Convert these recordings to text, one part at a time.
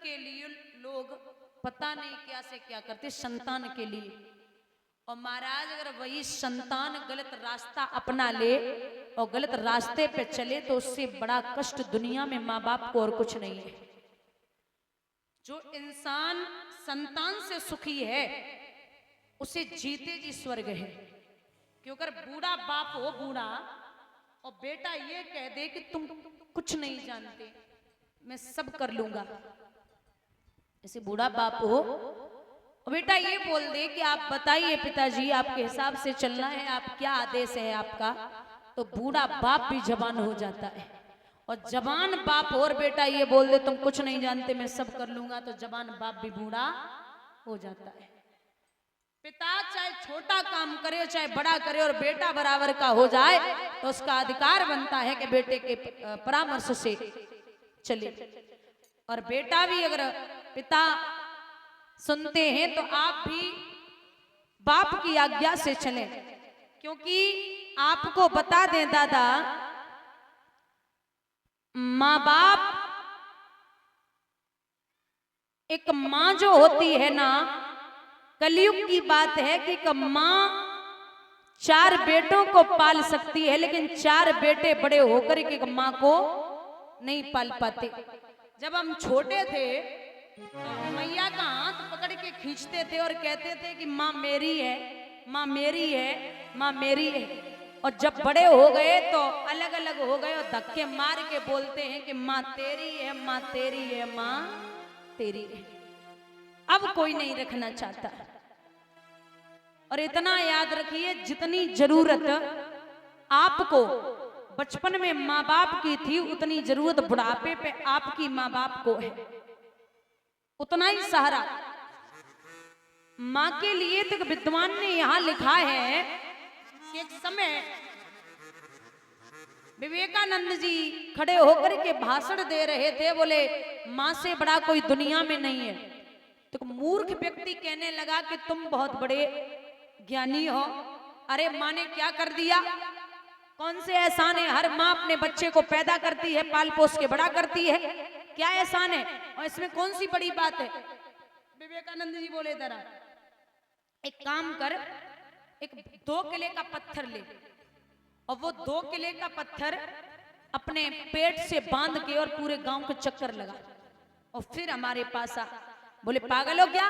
के लिए लोग पता नहीं क्या से क्या करते, संतान के लिए। और महाराज अगर वही संतान गलत रास्ता अपना ले और गलत रास्ते पे चले तो उससे बड़ा कष्ट दुनिया में माँ बाप को और कुछ नहीं है। जो इंसान संतान से सुखी है उसे जीते जी स्वर्ग है। क्योंकि बूढ़ा बाप हो, बूढ़ा, और बेटा ये कह दे कि तुम कुछ नहीं जानते, मैं सब कर लूंगा। ऐसे बूढ़ा बाप हो और बेटा ये बोल दे कि आप बताइए पिताजी, आपके हिसाब से चलना है, आप क्या आदेश है आपका, तो बूढ़ा बाप भी जवान हो जाता है। और जवान बाप और बेटा ये बोल दे तुम कुछ नहीं जानते, मैं सब कर लूंगा, तो जवान बाप भी बूढ़ा हो जाता है। पिता चाहे छोटा काम करे चाहे बड़ा करे और बेटा बराबर का हो जाए तो उसका अधिकार बनता है कि बेटे के परामर्श से चले। और बेटा भी अगर पिता सुनते हैं तो आप भी बाप की आज्ञा से चलें। क्योंकि आपको बता दें दादा, माँ बाप, एक माँ जो होती है ना, कलयुग की बात है कि एक माँ 4 बेटों को पाल सकती है लेकिन 4 बेटे बड़े होकर एक माँ को नहीं पाल पाते। जब हम छोटे थे तो मैया का हाथ पकड़ के खींचते थे और कहते थे कि माँ मेरी है, माँ मेरी है, माँ मेरी है। और जब बड़े हो गए तो अलग अलग हो गए और धक्के मार के बोलते हैं कि माँ तेरी है, माँ तेरी है, माँ तेरी है। अब कोई नहीं रखना चाहता। और इतना याद रखिए, जितनी जरूरत आपको बचपन में माँ बाप की थी उतनी जरूरत बुढ़ापे पे आपकी माँ बाप को है। उतना ही सहारा माँ के लिए। तो विद्वान ने यहां लिखा है कि एक समय विवेकानंद जी खड़े होकर के भाषण दे रहे थे, बोले माँ से बड़ा कोई दुनिया में नहीं है। तो मूर्ख व्यक्ति कहने लगा कि तुम बहुत बड़े ज्ञानी हो, अरे माँ ने क्या कर दिया, कौन से एहसान है? हर माँ अपने बच्चे को पैदा करती है, पाल पोस के बड़ा करती है, क्या एहसान है और इसमें कौन सी बड़ी बात है? विवेकानंद जी बोले जरा एक काम कर, एक 2 किले का पत्थर ले और वो 2 किले का पत्थर अपने पेट से बांध के और पूरे गांव को चक्कर लगा और फिर हमारे पास आ। बोले पागल हो क्या,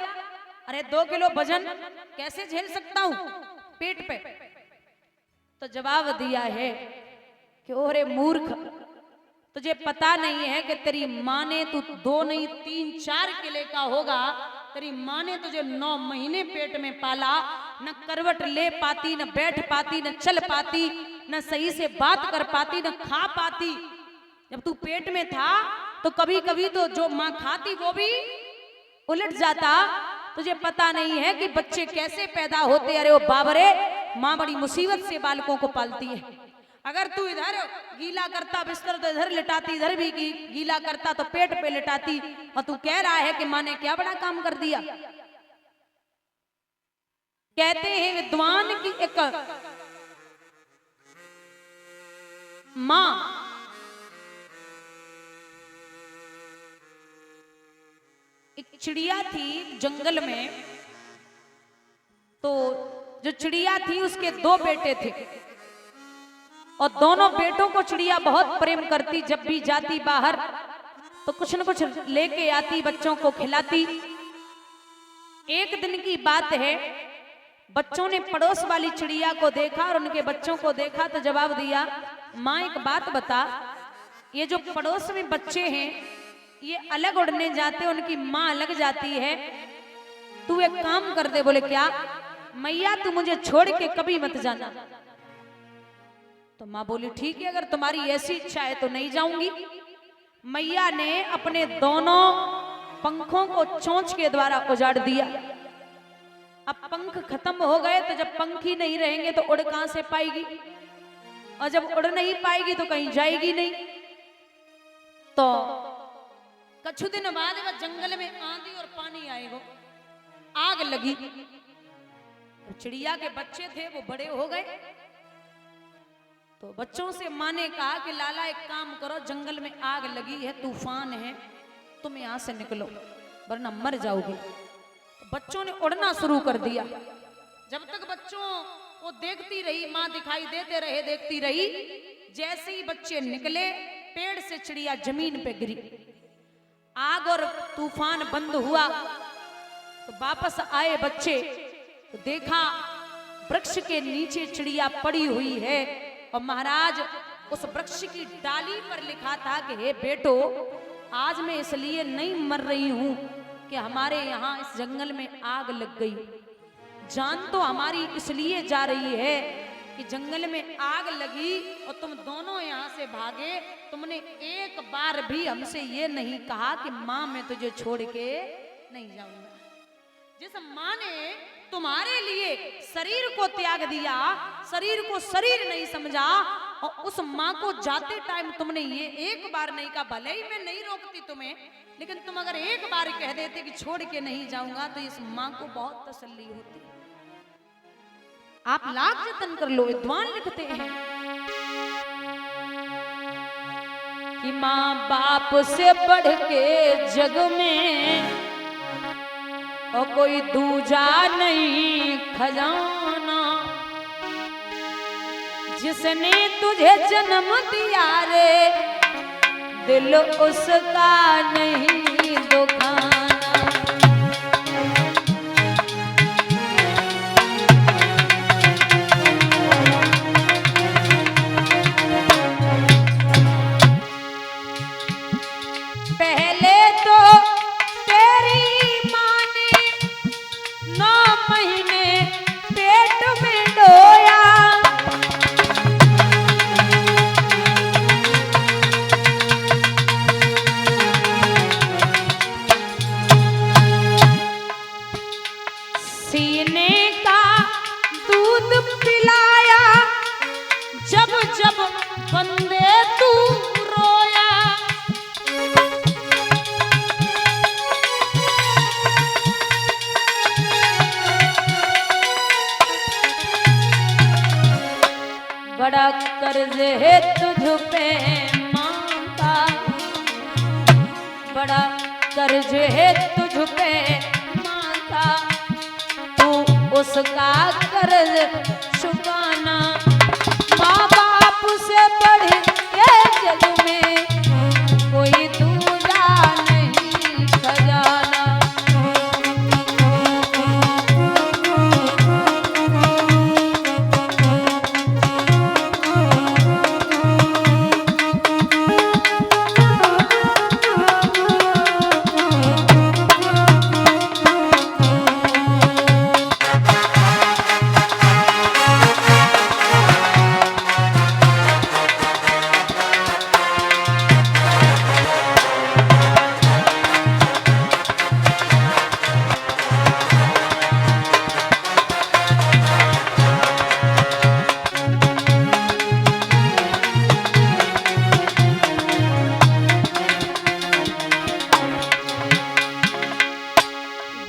अरे 2 किलो वजन कैसे झेल सकता हूं पेट पे? तो जवाब दिया है कि ओरे मूर्ख, तुझे पता नहीं है कि तेरी माँ ने, तू 2 नहीं 3 4 किले का होगा, तेरी माँ ने तुझे 9 महीने पेट में पाला, न करवट ले पाती, न बैठ पाती, न चल पाती, न सही से बात कर पाती, न खा पाती। जब तू पेट में था तो कभी कभी तो जो माँ खाती वो भी उलट जाता। तुझे पता नहीं है कि बच्चे कैसे पैदा होते। अरे वो बाबरे, माँ बड़ी मुसीबत से बालकों को पालती है। अगर तू इधर गीला करता बिस्तर तो इधर लिटाती, इधर भी गीला करता तो पेट पे लिटाती, और तू कह रहा है कि माँ ने क्या बड़ा काम कर दिया। कहते हैं विद्वान की एक माँ एक चिड़िया थी जंगल में, तो जो चिड़िया थी उसके 2 बेटे थे और दोनों बेटों को चिड़िया बहुत प्रेम करती। जब भी जाती बाहर तो कुछ न कुछ लेके आती, बच्चों को खिलाती। एक दिन की बात है, बच्चों ने पड़ोस वाली चिड़िया को देखा और उनके बच्चों को देखा तो जवाब दिया, माँ एक बात बता, ये जो पड़ोस में बच्चे हैं ये अलग उड़ने जाते, उनकी माँ अलग जाती है, तू एक काम कर दे। बोले क्या? मैया तू मुझे छोड़ के कभी मत जाना। तो माँ बोली ठीक है, अगर तुम्हारी ऐसी इच्छा है तो नहीं जाऊंगी। मैया ने अपने दोनों पंखों को चोंच के द्वारा उजाड़ दिया। अब पंख खत्म हो गए तो जब पंख ही नहीं रहेंगे तो उड़ कहां से पाएगी, और जब उड़ नहीं पाएगी तो कहीं जाएगी नहीं। तो कुछ दिन बाद वह जंगल में आंधी और पानी आए, वो आग लगी। तो चिड़िया के बच्चे थे वो बड़े हो गए, तो बच्चों से माँ ने कहा कि लाला एक काम करो, जंगल में आग लगी है, तूफान है, तुम यहाँ से निकलो वरना मर जाओगे। बच्चों ने उड़ना शुरू कर दिया। जब तक बच्चों को देखती रही, माँ दिखाई देते रहे, देखती रही। जैसे ही बच्चे निकले, पेड़ से चिड़िया जमीन पे गिरी। आग और तूफान बंद हुआ तो वापस आए बच्चे तो देखा वृक्ष के नीचे चिड़िया पड़ी हुई है। और महाराज उस वृक्ष की डाली पर लिखा था कि हे बेटो, आज मैं इसलिए नहीं मर रही हूं कि हमारे यहाँ इस जंगल में आग लग गई। जान तो हमारी इसलिए जा रही है कि जंगल में आग लगी और तुम दोनों यहाँ से भागे। तुमने एक बार भी हमसे ये नहीं कहा कि माँ मैं तुझे छोड़ के नहीं जाऊंगा। जिस माँ ने तुम्हारे लिए शरीर को त्याग दिया, शरीर को शरीर नहीं समझा, और उस माँ को जाते टाइम तुमने ये एक बार नहीं कहा। भले ही मैं नहीं रोकती तुम्हें, लेकिन तुम अगर एक बार कह देते कि छोड़ के नहीं जाऊंगा तो इस माँ को बहुत तसल्ली होती। आप लाख जतन कर लो, विद्वान लिखते हैं कि माँ बाप से बढ़ के जग में और कोई दूजा नहीं खजाना। जिसने तुझे जन्म दिया रे, दिल उसका नहीं दुखाना। पहले तो तेरी माँ ने 9 महीने पेट में ढोया। सीने का दूध पिलाया, जब जब बंदे तू रोया। बड़ा कर्ज है तुझ पे माँ का, बड़ा कर्ज है तुझ पे माँ का। तू उसका कर्ज चुकाना। माँ बाप से बढ़ के जग में कोई दूजा नहीं खजाना।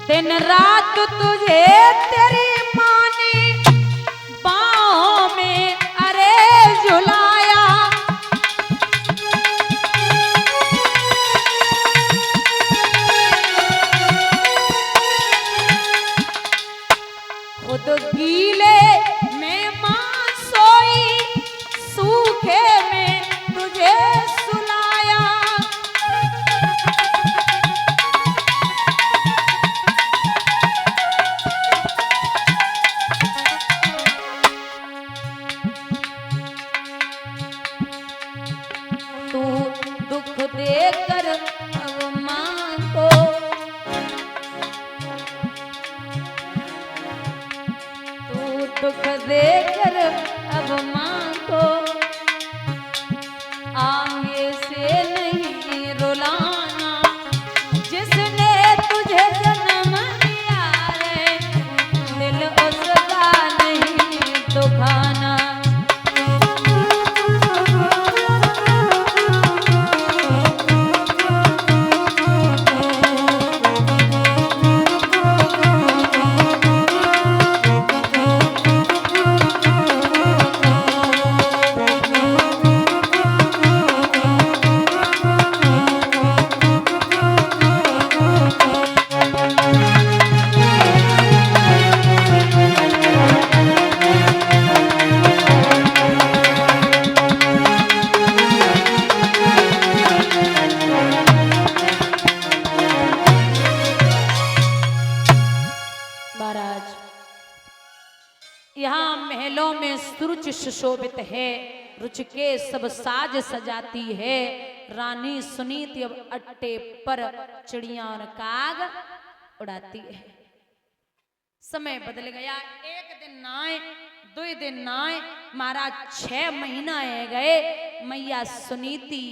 दिन रात तुझे तेरी माँ ने बाहों में अरे झुलाया। खुद गीले में माँ सोई, सूखे में तुझे सुलाया। महलों में सुरुचि सुशोभित है, रुचि के सब साज सजाती है, रानी सुनीति अब अट्टे पर चिड़िया और काग उड़ाती है। समय बदल गया, एक दिन नाए, 2 दिन नाए, महाराज 6 महीना गए, मैया सुनीति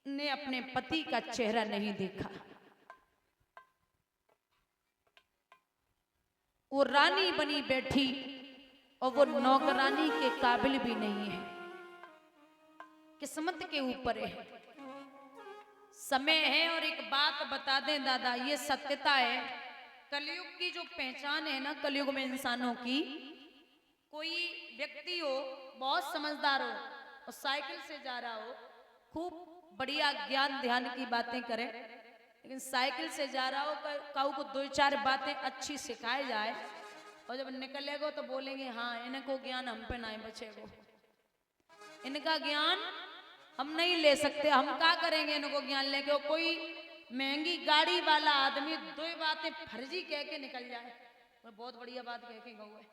ने अपने पति का चेहरा नहीं देखा। वो रानी बनी बैठी और वो नौकरानी के काबिल भी नहीं है, किस्मत के ऊपर है, समय है। और एक बात बता दें दादा, ये सत्यता है, कलयुग की जो पहचान है ना, कलयुग में इंसानों की, कोई व्यक्ति हो बहुत समझदार हो और साइकिल से जा रहा हो, खूब बढ़िया ज्ञान ध्यान की बातें करे, लेकिन साइकिल से जा रहा हो, काऊ को 2-4 बातें अच्छी सिखाई जाए, और जब निकलेगो तो बोलेंगे हाँ इनको ज्ञान हम पे नहीं बचेगो, इनका ज्ञान हम नहीं ले सकते, हम क्या करेंगे इनको ज्ञान लेके। कोई महंगी गाड़ी वाला आदमी 2 बातें फर्जी कह के निकल जाए, बहुत बढ़िया बात कह के गौ है,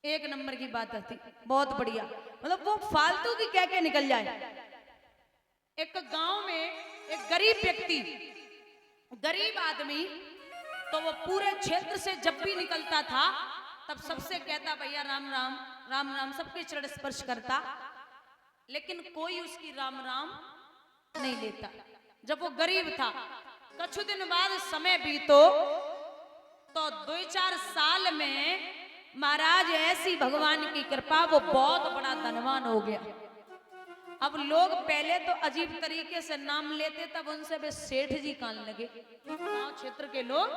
1 नंबर की बात आती, बहुत बढ़िया, मतलब वो फालतू की कह के निकल जाए। एक गांव में एक गरीब व्यक्ति, गरीब आदमी, तो वो पूरे क्षेत्र से जब भी निकलता था तब सबसे कहता भैया राम राम राम राम, सबके चरण स्पर्श करता, लेकिन कोई उसकी राम राम नहीं लेता। जब वो गरीब था, कुछ दिन बाद समय बीतो तो 2-4 साल में महाराज ऐसी भगवान की कृपा, वो बहुत बड़ा धनवान हो गया। अब लोग पहले तो अजीब तरीके से नाम लेते, तब उनसे वे सेठ जी कहने लगे। गांव क्षेत्र के लोग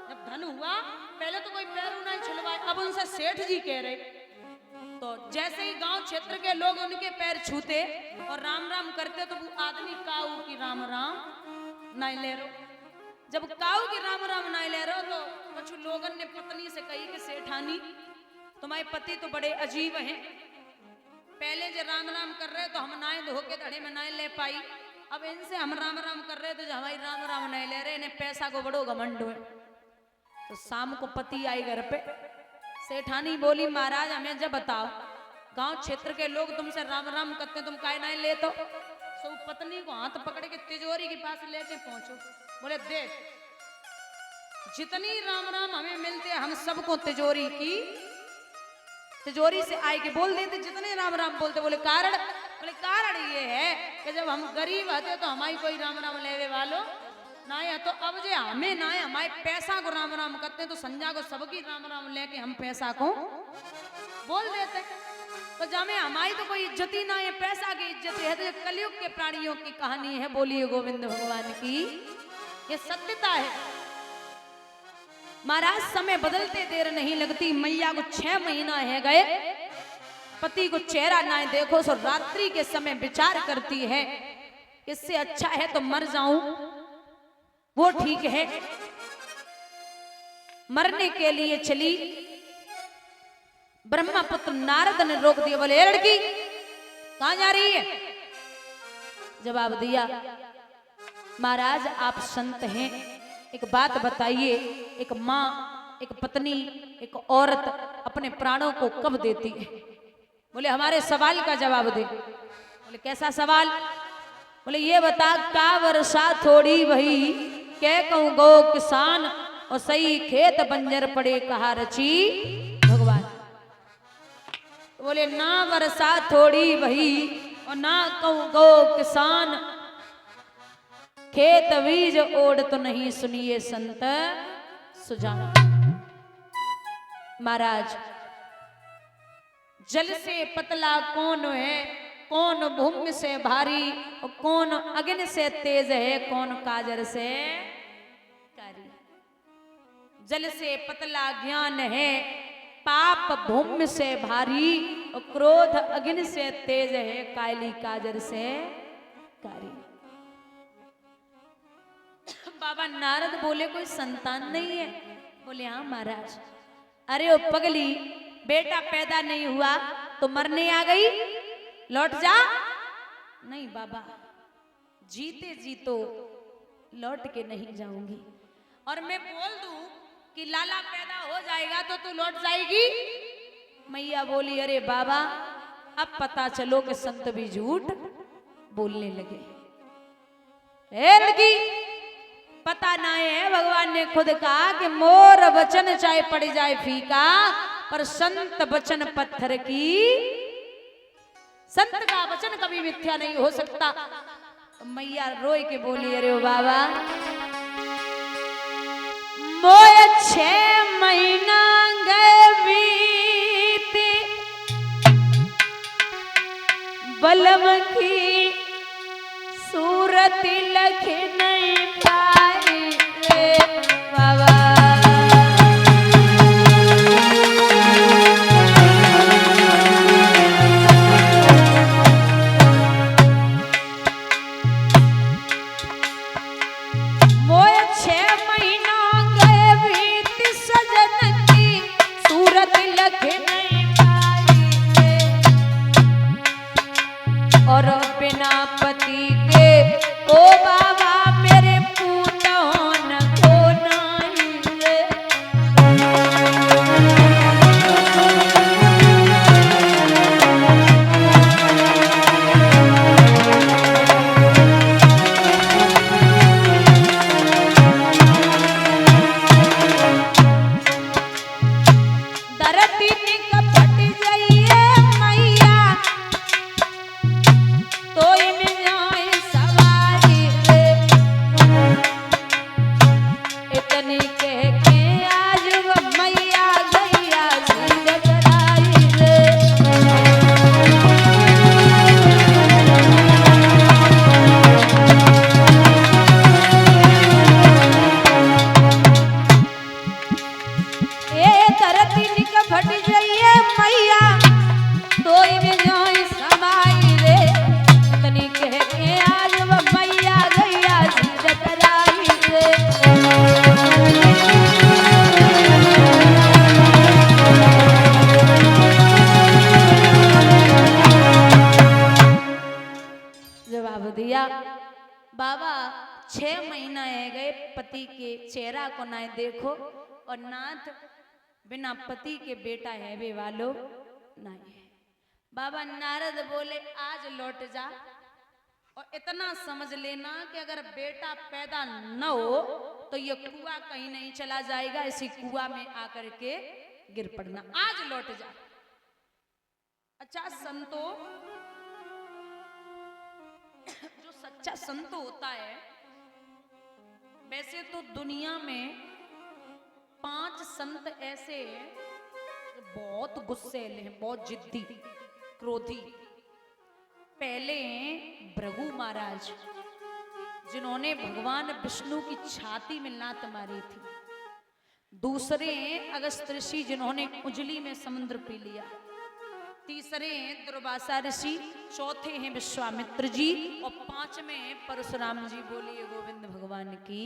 जब धन हुआ, पहले तो कोई पैरों नहीं छुलवाए, अब उनसे सेठ जी कह रहे। तो जैसे ही गांव क्षेत्र के लोग उनके पैर छूते और राम राम करते, तो वो आदमी काऊ की राम राम नहीं ले रहे। जब काऊ की राम राम नहीं ले रहे, तो कुछ लोगन ने पत्नी से कही कि सेठानी तुम्हारे पति तो बड़े अजीब हैं, पहले जो राम राम कर रहे तो हम नाए धो के धड़े में नाए ले पाई, अब इनसे हम राम राम कर रहे तो जो हमारी राम राम नहीं ले रहे, इन्हें पैसा को बड़ो घमंड है। तो शाम को पति आई घर पे, सेठानी बोली महाराज हमें जब बताओ, गांव क्षेत्र के लोग तुमसे राम राम करते, तुम काहे नहीं ले, तो सो पत्नी को हाथ पकड़ के तिजोरी के पास लेके पहुंचो, बोले देख जितनी राम राम हमें मिलते हम सबको तिजोरी से आए के बोल देते, जितने राम राम बोलते। बोले कारण? बोले कारण ये है कि जब हम गरीब आते तो हमारी कोई राम राम लेवे वालो ना है, तो अब जो हमें ना है हमारे पैसा को राम राम करते, तो संजा को सबकी राम राम लेके हम पैसा को बोल देते, तो जामे हमारी तो कोई इज्जत ही ना है, पैसा की इज्जत है। तो ये कलयुग के प्राणियों की कहानी है, बोलिए गोविंद भगवान की, ये सत्यता है। महाराज समय बदलते देर नहीं लगती, मैया को 6 महीना है गए, पति को चेहरा ना देखो, सो रात्रि के समय विचार करती है इससे अच्छा है तो मर जाऊं, वो ठीक है। मरने के लिए चली, ब्रह्मपुत्र नारद ने रोक दिया, बोले लड़की कहां जा रही है? जवाब दिया महाराज आप संत हैं, एक बात बताइए, एक माँ, एक पत्नी, एक औरत अपने प्राणों को कब देती है? बोले हमारे सवाल का जवाब दे। बोले कैसा सवाल? बोले ये बता का वर्षा थोड़ी भई, क्या कहूँ गो किसान, और सही खेत बंजर पड़े कहा रची भगवान। बोले ना वर्षा थोड़ी भई और ना कहूँ गो किसान, खेत बीज ओढ़ तो नहीं सुनिए संत सुजान। महाराज जल से पतला कौन है, कौन भूमि से भारी, और कौन अग्नि से तेज है, कौन काजर से कारी। जल से पतला ज्ञान है, पाप भूमि से भारी, और क्रोध अग्नि से तेज है, काली काजर से कारी। बाबा नारद बोले कोई संतान नहीं है? बोले हाँ महाराज। अरे ओ पगली, बेटा पैदा नहीं हुआ तो मरने आ गई, लौट जा। नहीं बाबा, जीते जी तो लौट के नहीं जाऊंगी, और मैं बोल दूं कि लाला पैदा हो जाएगा तो तू लौट जाएगी? मैया बोली अरे बाबा अब पता चलो कि संत भी झूठ बोलने लगे। लड़की पता ना है, भगवान ने खुद कहा कि मोर वचन चाहे पड़ जाए फीका पर संत वचन पत्थर की, संत का वचन कभी मिथ्या नहीं हो सकता। तो मैया रोए के बोली अरे ओ बाबा मोय 6 महीना गए बीते बलम की सूरत लख नहीं पाई रे बाबा। मोय 6 महीना गए बीत सजन की सूरत लख नहीं पाई रे और बिना पति के ओ बाबा मेरे पूत होना को नहीं रे। धरती निकपट जाइए मैया तो में जाए सवारी रे। इतनी कह के आज वो मैया गैया सी गजराई रे। ए धरती निकपट जाइए मैया तो में जाए सवारी रे। इतनी कह के आज वो मैया गैया सी गजराई रे। जवाब दिया बाबा 6 महीना है गए पति के चेहरा को ना देखो और नाथ बिना पति के बेटा है वे वालो नहीं है। बाबा नारद बोले आज लौट जा और इतना समझ लेना कि अगर बेटा पैदा न हो तो ये कुआं कहीं नहीं चला जाएगा, इसी कुआं में आकर के गिर पड़ना, आज लौट जा। अच्छा संतो जो सच्चा संत होता है वैसे तो दुनिया में 5 संत ऐसे हैं जो बहुत गुस्सेले हैं, बहुत जिद्दी क्रोधी। पहले हैं भृगु महाराज जिन्होंने भगवान विष्णु की छाती में लात मारी थी। दूसरे हैं अगस्त्य ऋषि जिन्होंने उजली में समुद्र पी लिया। तीसरे हैं दुर्वासा ऋषि, चौथे हैं विश्वामित्र जी और 5वें हैं परशुराम जी। बोलिए गोविंद भगवान की।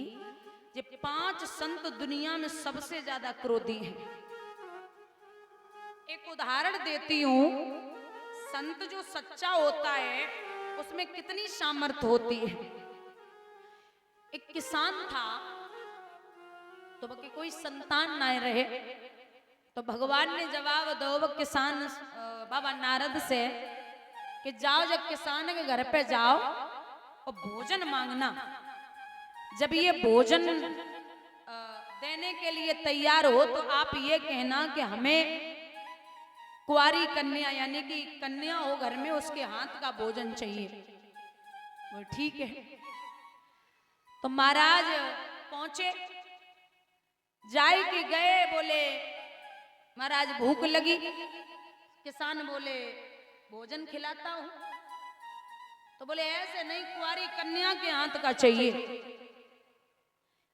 ये 5 संत दुनिया में सबसे ज्यादा क्रोधी हैं। एक उदाहरण देती हूं, संत जो सच्चा होता है उसमें कितनी सामर्थ्य होती है। एक किसान था तो वह कोई संतान ना रहे तो भगवान ने जवाब दो वो किसान बाबा नारद से कि जाओ जब किसान के घर पे जाओ और भोजन मांगना। जब ये भोजन देने के लिए तैयार हो तो आप ये कहना कि हमें कुंवारी कन्या यानी कि कन्या हो घर में उसके हाथ का भोजन चाहिए। वो ठीक है। तो महाराज पहुंचे, जाए कि गए, बोले महाराज भूख लगी। किसान बोले भोजन खिलाता हूं। तो बोले ऐसे नहीं, कुंवारी कन्या के हाथ का चाहिए।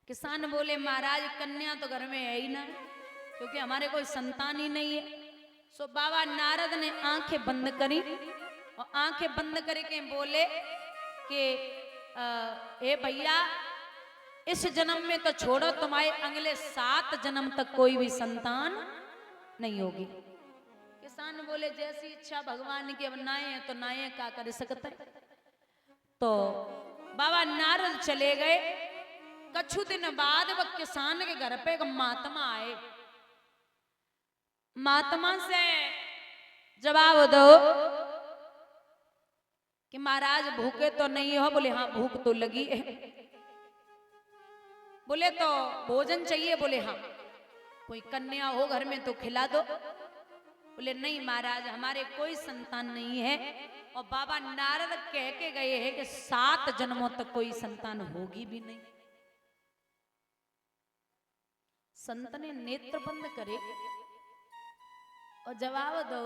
किसान बोले महाराज कन्या तो घर में है ही ना, क्योंकि हमारे कोई संतान ही नहीं है। सो बाबा नारद ने आंखें बंद करी और आंखें बंद करके बोले कि हे भैया इस जन्म में तो छोड़ो, तुम्हारे अगले 7 जन्म तक कोई भी संतान नहीं होगी। किसान बोले जैसी इच्छा भगवान की, अब नाए है तो नाए का कर सकते। तो बाबा नारद चले गए। कुछ दिन बाद वह किसान के घर पे एक महात्मा आए। महात्मा से जवाब दो कि महाराज भूखे तो नहीं हो? बोले हाँ भूख तो लगी है। बोले तो भोजन चाहिए? बोले हाँ। कोई कन्या हो घर में तो खिला दो। बोले नहीं महाराज हमारे कोई संतान नहीं है, और बाबा नारद कह के गए हैं कि 7 जन्मों तक कोई संतान होगी भी नहीं। संत ने नेत्र बंद करे और जवाब दो